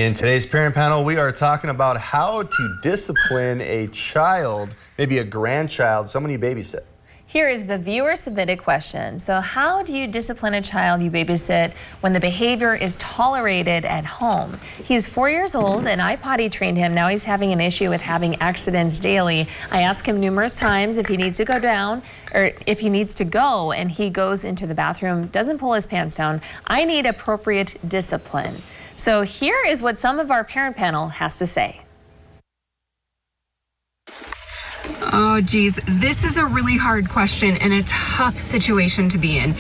In today's parent panel, we are talking about how to discipline a child, maybe a grandchild, someone you babysit. Here is the viewer submitted question. So how do you discipline a child you babysit when the behavior is tolerated at home? He's 4 years old and I potty trained him. Now he's having an issue with having accidents daily. I ask him numerous times if he needs to go down or if he needs to go, and he goes into the bathroom, doesn't pull his pants down. I need appropriate discipline. So here is what some of our parent panel has to say. Oh, geez, this is a really hard question and a tough situation to be in.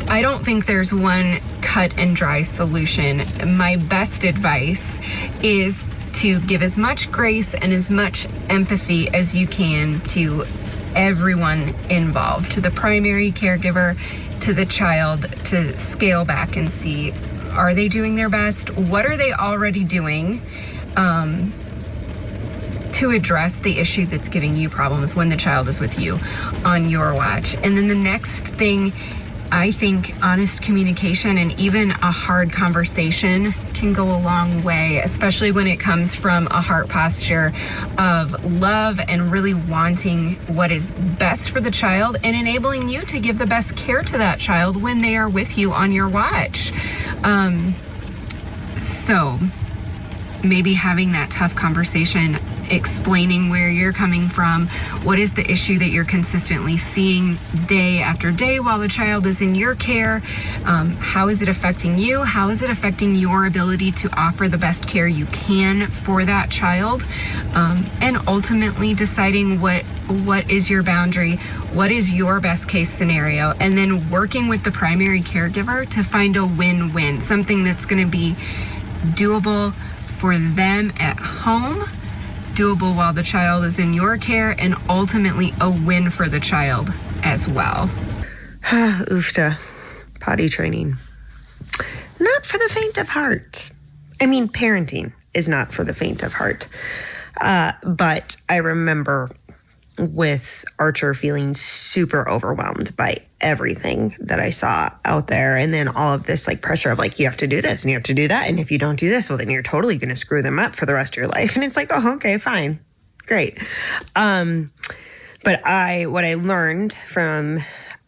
I don't think there's one cut and dry solution. My best advice is to give as much grace and as much empathy as you can to everyone involved, to the primary caregiver, to the child, to scale back and see, are they doing their best? What are they already doing? To address the issue that's giving you problems when the child is with you on your watch. And then the next thing, I think honest communication and even a hard conversation can go a long way, especially when it comes from a heart posture of love and really wanting what is best for the child and enabling you to give the best care to that child when they are with you on your watch. So maybe having that tough conversation, explaining where you're coming from, what is the issue that you're consistently seeing day after day while the child is in your care, how is it affecting you, how is it affecting your ability to offer the best care you can for that child, and ultimately deciding what is your boundary, what is your best case scenario, and then working with the primary caregiver to find a win-win, something that's going to be doable for them at home, doable while the child is in your care, and ultimately a win for the child as well. Oofta. Potty training. Not for the faint of heart. I mean, parenting is not for the faint of heart. But I remember with Archer feeling super overwhelmed by everything that I saw out there. And then all of this like pressure of like, you have to do this and you have to do that. And if you don't do this, well, then you're totally going to screw them up for the rest of your life. And it's like, oh, okay, fine. Great. But what I learned from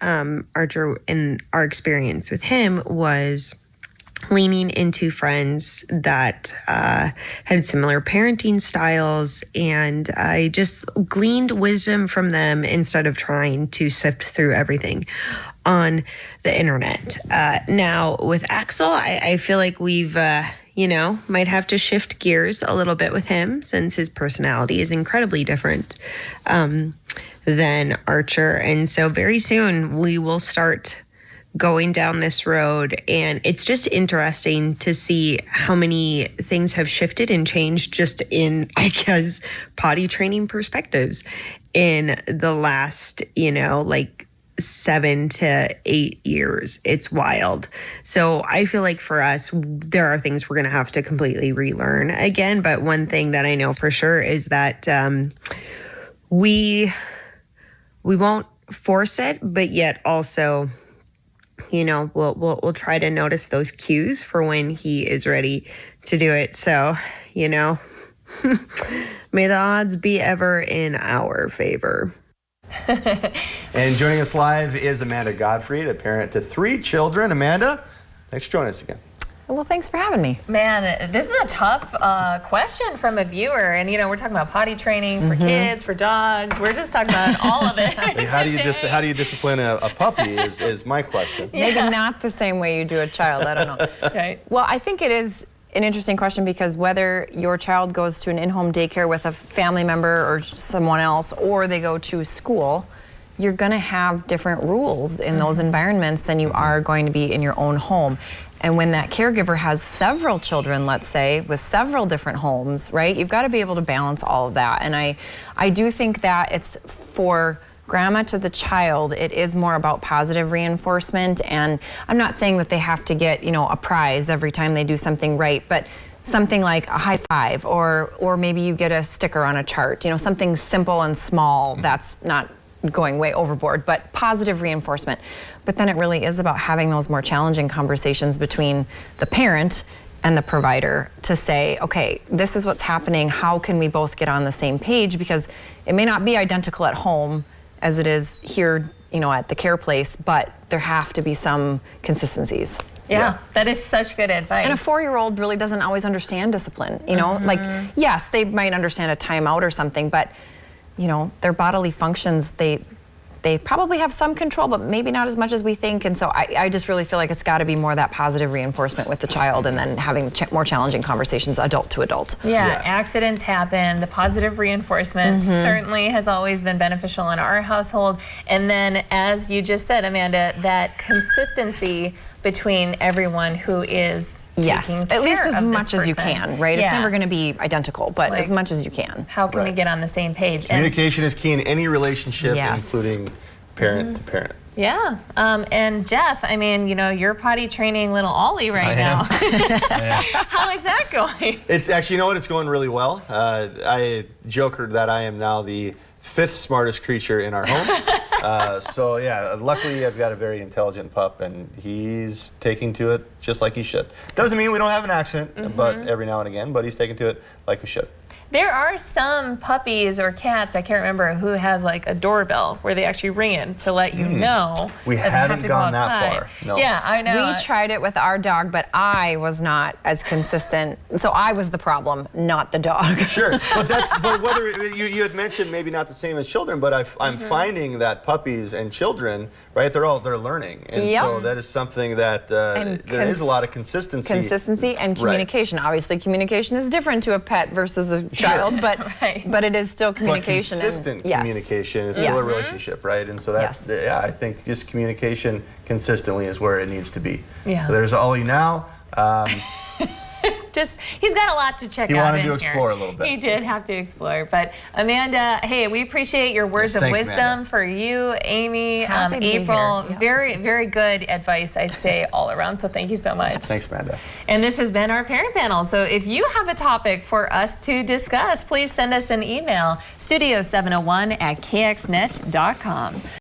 Archer and our experience with him was leaning into friends that had similar parenting styles, and I just gleaned wisdom from them instead of trying to sift through everything on the internet. Now, with Axel, I feel like we've, might have to shift gears a little bit with him since his personality is incredibly different than Archer. And so very soon we will start going down this road, and it's just interesting to see how many things have shifted and changed just in, I guess, potty training perspectives in the last, 7 to 8 years. It's wild. So I feel like for us, there are things we're going to have to completely relearn again. But one thing that I know for sure is that we won't force it, but yet also, we'll try to notice those cues for when he is ready to do it. So, may the odds be ever in our favor. And joining us live is Amanda Gottfried, a parent to 3 children. Amanda, thanks for joining us again. Well, thanks for having me. Man, this is a tough question from a viewer. And, we're talking about potty training for kids, for dogs. We're just talking about all of it. Like, how do you discipline a puppy is my question. Maybe not the same way you do a child. I don't know. Right. Well, I think it is an interesting question because whether your child goes to an in-home daycare with a family member or someone else, or they go to school, you're going to have different rules in those environments than you are going to be in your own home. And when that caregiver has several children, let's say, with several different homes, right, you've got to be able to balance all of that. And I do think that it's for grandma to the child, it is more about positive reinforcement. And I'm not saying that they have to get, a prize every time they do something right, but something like a high five, or maybe you get a sticker on a chart, something simple and small that's not going way overboard, but positive reinforcement. But then it really is about having those more challenging conversations between the parent and the provider to say, okay, this is what's happening. How can we both get on the same page? Because it may not be identical at home as it is here, at the care place, but there have to be some consistencies. Yeah, that is such good advice. And a 4-year-old really doesn't always understand discipline, Like, yes, they might understand a timeout or something, but, their bodily functions, they probably have some control, but maybe not as much as we think. And so I just really feel like it's got to be more that positive reinforcement with the child, and then having more challenging conversations adult to adult. Yeah, accidents happen. The positive reinforcement certainly has always been beneficial in our household. And then, as you just said, Amanda, that consistency between everyone who is Yes, taking at care least as of much this as you person. can, right? Yeah. It's never going to be identical, but as Like, much as you can. How can we Right. get on the same page? And Communication is key in any relationship, Yes. including parent to parent. yeah, and Jeff, I mean, you're potty training little Ollie right now. How is that going? It's actually, it's going really well. I joke that I am now the 5th smartest creature in our home. So yeah, luckily I've got a very intelligent pup, and he's taking to it just like he should. Doesn't mean we don't have an accident, but every now and again, but he's taking to it like he should. There are some puppies or cats, I can't remember, who has like a doorbell where they actually ring in to let you know. We that they haven't have to gone go that outside. far, no. Yeah, I know. We tried it with our dog, but I was not as consistent. So I was the problem, not the dog. Sure, but whether you had mentioned maybe not the same as children, but I'm finding that puppies and children, right? They're learning, and Yep. so that is something that there is a lot of consistency. Consistency and communication. Obviously, communication is different to a pet versus a child, but Right. but it is still But communication. consistent and, yes. communication, it's still a relationship, right? And so that's, Yes. yeah, I think just communication consistently is where it needs to be. Yeah. So there's Ollie now. He's got a lot to check out. He wanted in to here. explore a little bit. He did have to explore. But Amanda, hey, we appreciate your words Yes, of thanks, wisdom Amanda. for you, Amy, Happy to be April. here. Yeah. Very, very good advice, I'd say, all around. So thank you so much. Thanks, Amanda. And this has been our parent panel. So if you have a topic for us to discuss, please send us an email, studio701@kxnet.com.